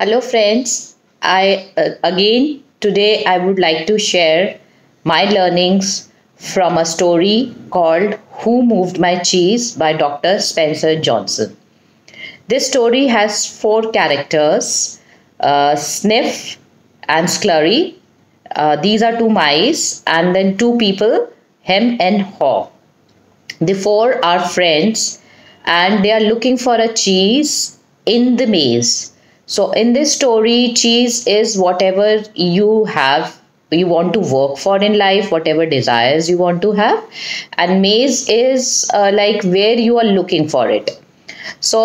Hello, friends. I again today I would like to share my learnings from a story called Who Moved My Cheese by Dr. Spencer Johnson. This story has four characters, Sniff and Slurry. These are two mice, and then two people, Hem and Haw. The four are friends and they are looking for a cheese in the maze. So, in this story, cheese is whatever you have, you want to work for in life, whatever desires you want to have, and maze is like where you are looking for it. So,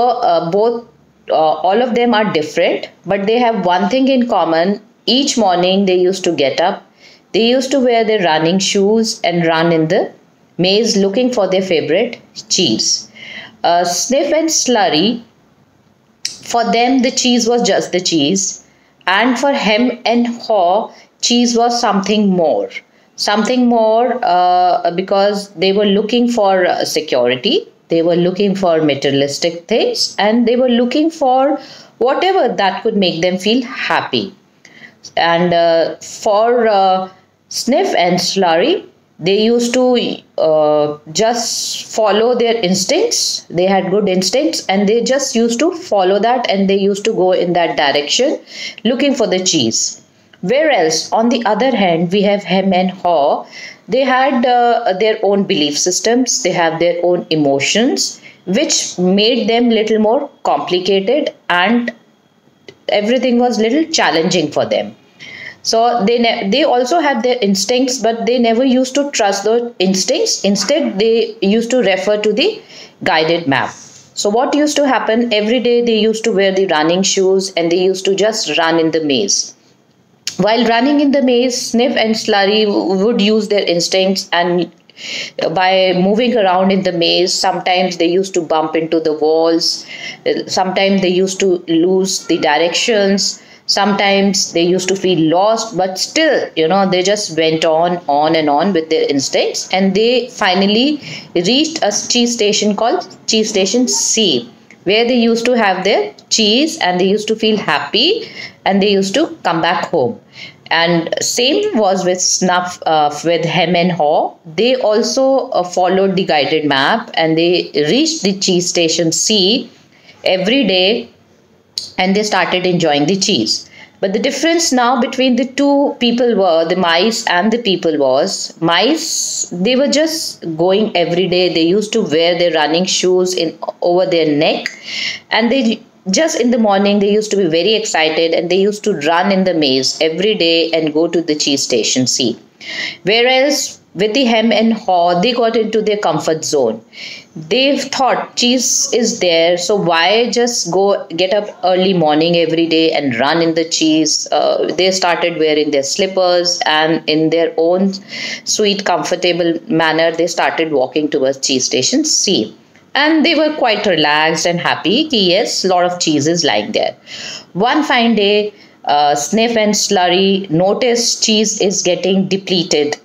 all of them are different, but they have one thing in common. Each morning, they used to get up, they used to wear their running shoes and run in the maze looking for their favorite cheese. Sniff and Slurry, for them, the cheese was just the cheese, and for Hem and Haw, cheese was something more. Something more because they were looking for security, they were looking for materialistic things, and they were looking for whatever that could make them feel happy. And for Sniff and Slurry, they used to just follow their instincts. They had good instincts and they just used to follow that, and they used to go in that direction looking for the cheese. Whereas on the other hand, we have Hem and Haw. They had their own belief systems, they have their own emotions, which made them little more complicated, and everything was little challenging for them. So they also had their instincts, but they never used to trust those instincts. Instead, they used to refer to the guided map. So what used to happen every day? They used to wear the running shoes and they used to just run in the maze. While running in the maze, Sniff and Slurry would use their instincts, and by moving around in the maze, sometimes they used to bump into the walls, sometimes they used to lose the directions, sometimes they used to feel lost, but still, they just went on and on with their instincts, and they finally reached a cheese station called Cheese Station C, where they used to have their cheese and they used to feel happy and they used to come back home. And same was with Snuff, with Hem and Haw. They also followed the guided map and they reached the cheese station C every day, and they started enjoying the cheese. But the difference now between the two people were the mice and the people was mice, they were just going every day. They used to wear their running shoes in over their neck, and they just in the morning they used to be very excited and they used to run in the maze every day and go to the cheese station C. Whereas with the Hem and Haw, they got into their comfort zone. They thought cheese is there, so why just go get up early morning every day and run in the cheese? They started wearing their slippers, and in their own sweet, comfortable manner, they started walking towards cheese station C. And they were quite relaxed and happy. Yes, a lot of cheese is lying there. One fine day, Sniff and Slurry noticed cheese is getting depleted.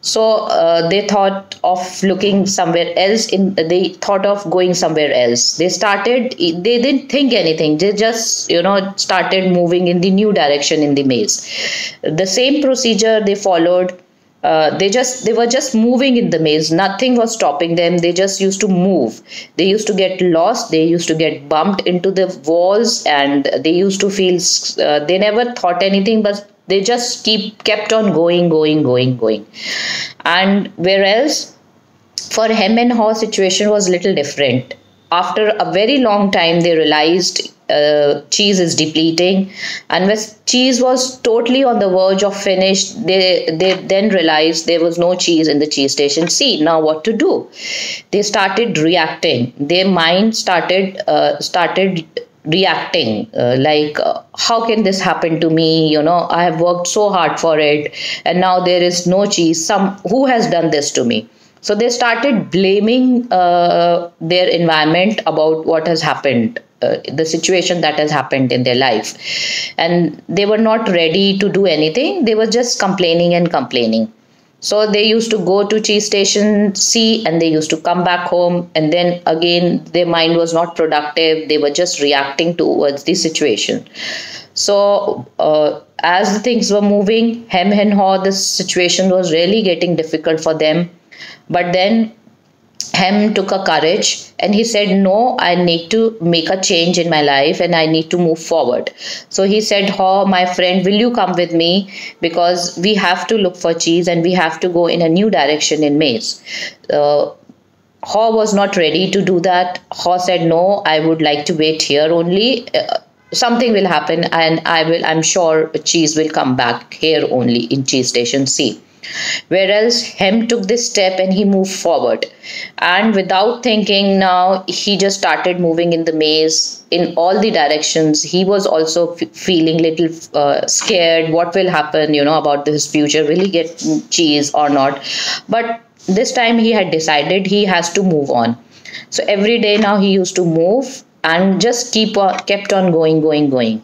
So they thought of looking somewhere else. They thought of going somewhere else. They started. They didn't think anything. They just started moving in the new direction in the maze. The same procedure they followed. They were just moving in the maze. Nothing was stopping them. They just used to move. They used to get lost. They used to get bumped into the walls, and they used to feel. They never thought anything, but they just kept on going. And whereas for Hem and Haw, situation was little different. After a very long time, they realized cheese is depleting, and when cheese was totally on the verge of finish, they then realized there was no cheese in the cheese station C. Now what to do? They started reacting. Their mind started reacting like how can this happen to me? I have worked so hard for it, and now there is no cheese. Who has done this to me? So they started blaming their environment about what has happened, the situation that has happened in their life, and they were not ready to do anything. They were just complaining and complaining. So they used to go to cheese station C and they used to come back home, and then again their mind was not productive. They were just reacting towards the situation. So as the things were moving, hem and haw, this situation was really getting difficult for them. But then Hem took a courage and he said, no, I need to make a change in my life and I need to move forward. So he said, Haw, my friend, will you come with me? Because we have to look for cheese and we have to go in a new direction in maize. Haw was not ready to do that. Haw said, no, I would like to wait here only. Something will happen and I'm sure cheese will come back here only in cheese station C. Whereas Hem took this step and he moved forward. And without thinking, now he just started moving in the maze in all the directions. He was also feeling little scared. What will happen, about his future? Will he get cheese or not? But this time he had decided he has to move on. So every day now he used to move and just kept on going.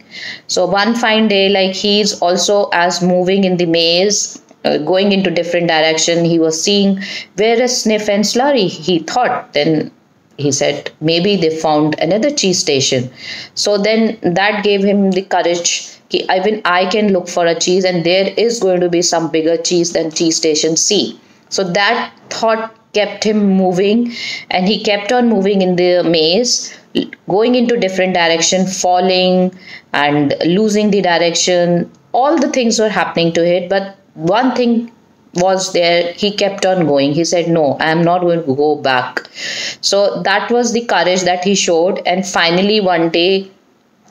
So one fine day, like he's also as moving in the maze, going into different direction, he was seeing where is Sniff and Slurry. He thought, then he said maybe they found another cheese station. So then that gave him the courage. Even I can look for a cheese and there is going to be some bigger cheese than cheese station C. So that thought kept him moving and he kept on moving in the maze, going into different direction, falling and losing the direction. All the things were happening to it, but one thing was there, he kept on going. He said, no, I am not going to go back. So that was the courage that he showed. And finally one day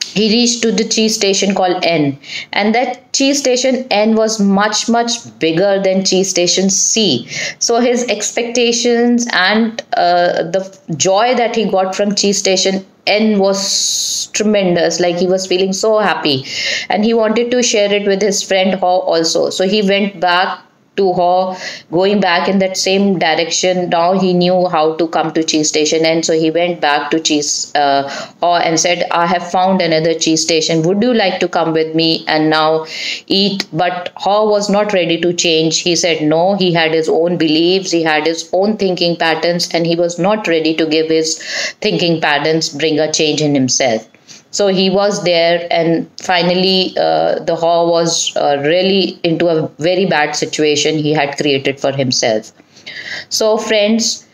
he reached to the cheese station called N, and that cheese station N was much bigger than cheese station C. So his expectations and the joy that he got from cheese station N was tremendous. Like he was feeling so happy and he wanted to share it with his friend Haw also. So he went back to Haw, going back in that same direction. Now he knew how to come to cheese station, and so he went back to Haw and said, I have found another cheese station. Would you like to come with me and now eat? But Haw was not ready to change. He said no. He had his own beliefs. He had his own thinking patterns, and he was not ready to give his thinking patterns bring a change in himself. So he was there, and finally the Haw was really into a very bad situation he had created for himself. So friends,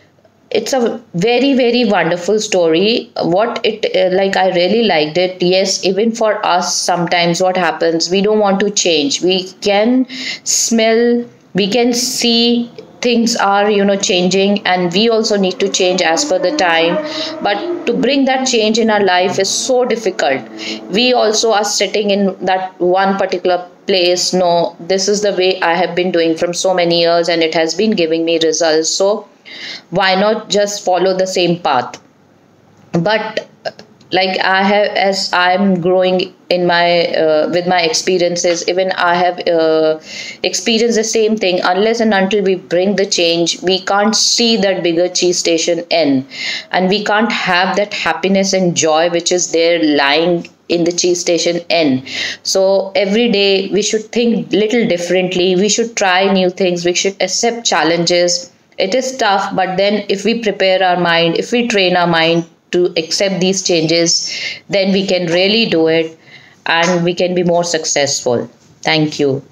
it's a very wonderful story. What it like, I really liked it. Yes, even for us, sometimes what happens, we don't want to change. We can smell, we can see things are changing, and we also need to change as per the time. But to bring that change in our life is so difficult. We also are sitting in that one particular place. No, this is the way I have been doing from so many years and it has been giving me results, so why not just follow the same path? But like I have, as I'm growing in my with my experiences, even I have experienced the same thing. Unless and until we bring the change, we can't see that bigger cheese station N, and we can't have that happiness and joy which is there lying in the cheese station N. So every day we should think little differently. We should try new things. We should accept challenges. It is tough, but then if we prepare our mind, if we train our mind to accept these changes, then we can really do it and we can be more successful. Thank you.